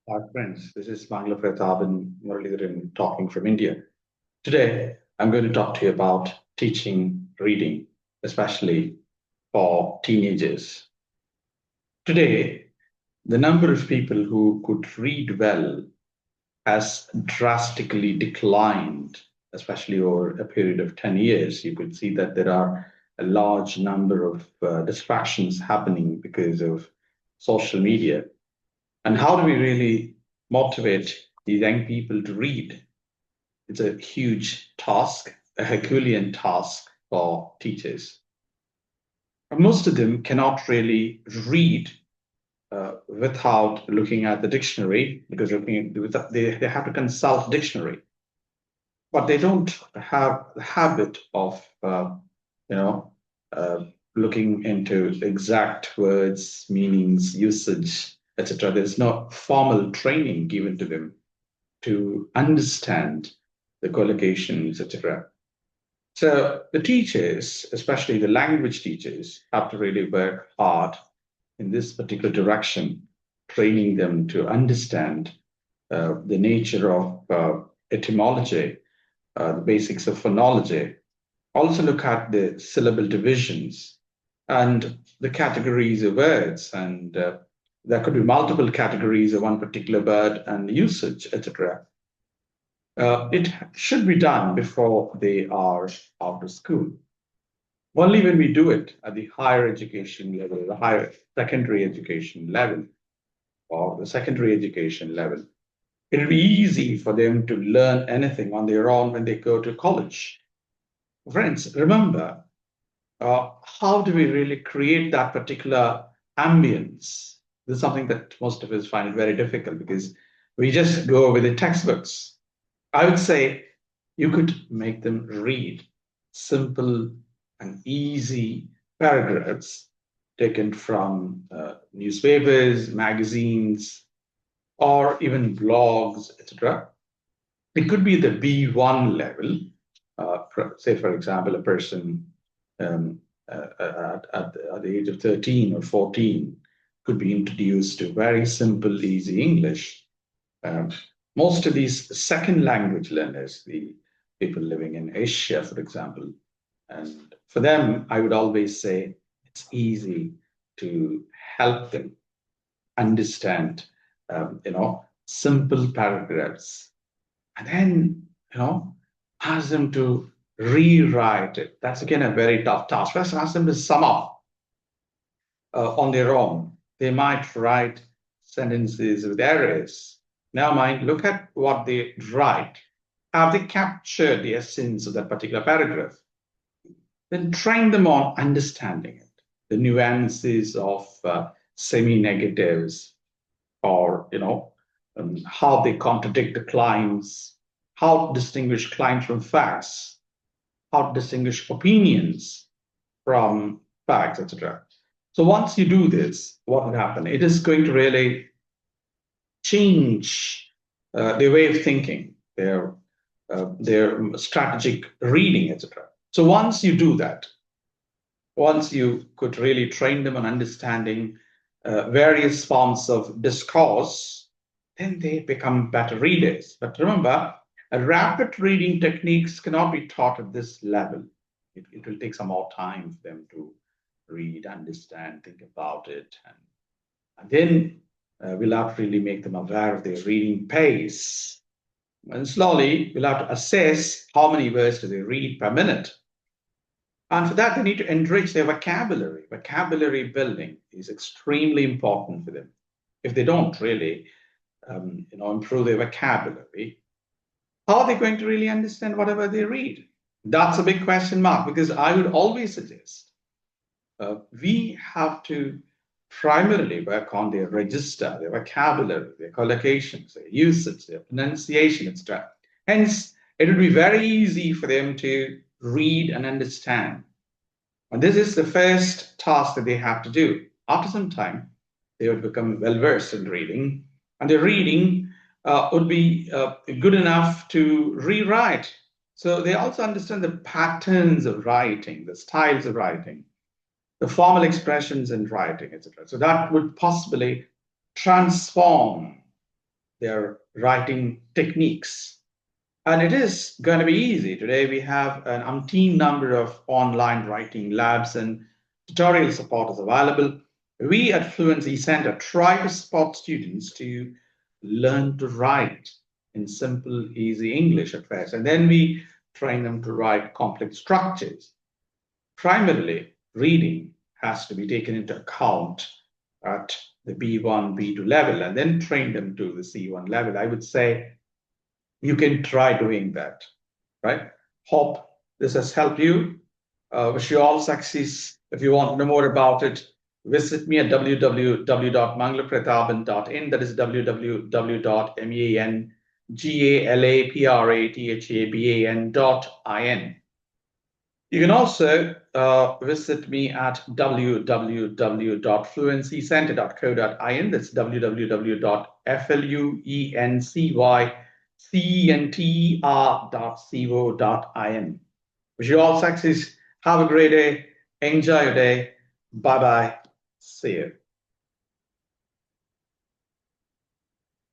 Hi friends, this is Mangalaprathaban talking from India. Today, I'm going to talk to you about teaching reading, especially for teenagers. Today, the number of people who could read well has drastically declined, especially over a period of 10 years. You could see that there are a large number of distractions happening because of social media. And how do we really motivate these young people to read? It's a huge task, a Herculean task for teachers. And most of them cannot really read without looking at the dictionary because they have to consult dictionary, but they don't have the habit of you know uh, looking into exact words, meanings, usage, etc. There's no formal training given to them to understand the collocations, etc. So the teachers, especially the language teachers, have to really work hard in this particular direction, training them to understand the nature of etymology, the basics of phonology. Also look at the syllable divisions and the categories of words, and there could be multiple categories of one particular word and usage, etc. It should be done before they are out of school. Only when we do it at the higher education level, the higher secondary education level, or the secondary education level, it'll be easy for them to learn anything on their own when they go to college. Friends, remember, how do we really create that particular ambience? This is something that most of us find it very difficult because we just go with the textbooks. I would say you could make them read simple and easy paragraphs taken from newspapers, magazines, or even blogs, etc. It could be the B1 level. Say, for example, a person at the age of 13 or 14 could be introduced to very simple, easy English. Um, Most of these second language learners, the people living in Asia, for example, and for them, I would always say it's easy to help them understand, simple paragraphs, and then, ask them to rewrite it. That's again a very tough task. First, ask them to sum up on their own. They might write sentences with errors. Now, mind, look at what they write. Have they captured the essence of that particular paragraph? Then train them on understanding it, the nuances of semi-negatives, or how they contradict the claims, how to distinguish claims from facts, how to distinguish opinions from facts, etc. So once you do this, what will happen? It is going to really change their way of thinking, their strategic reading, etc. So once you do that, once you could really train them on understanding various forms of discourse, then they become better readers. But remember, rapid reading techniques cannot be taught at this level. It will take some more time for them to read, understand, think about it. And then we'll have to really make them aware of their reading pace. And slowly, we'll have to assess how many words do they read per minute. And for that, they need to enrich their vocabulary. Vocabulary building is extremely important for them. If they don't really, improve their vocabulary, how are they going to really understand whatever they read? That's a big question mark because I would always suggest we have to primarily work on their register, their vocabulary, their collocations, their usage, their pronunciation, etc. Hence, it would be very easy for them to read and understand. And this is the first task that they have to do. After some time, they would become well versed in reading, and their reading would be good enough to rewrite. So they also understand the patterns of writing, the styles of writing, the formal expressions in writing, etc. So that would possibly transform their writing techniques. And it is going to be easy. Today, we have an umpteen number of online writing labs and tutorial support is available. We at Fluency Center try to support students to learn to write in simple, easy English at first, and then we train them to write complex structures. Primarily, reading has to be taken into account at the B1, B2 level, and then train them to the C1 level. I would say you can try doing that, right? Hope this has helped you. Wish you all success. If you want to know more about it, visit me at www.mangalaprathaban.in. That is www.mangalaprathaban.in. You can also visit me at www.fluencycenter.co.in. That's www.fluencycenter.co.in. Wish you all success. Have a great day. Enjoy your day. Bye bye. See you.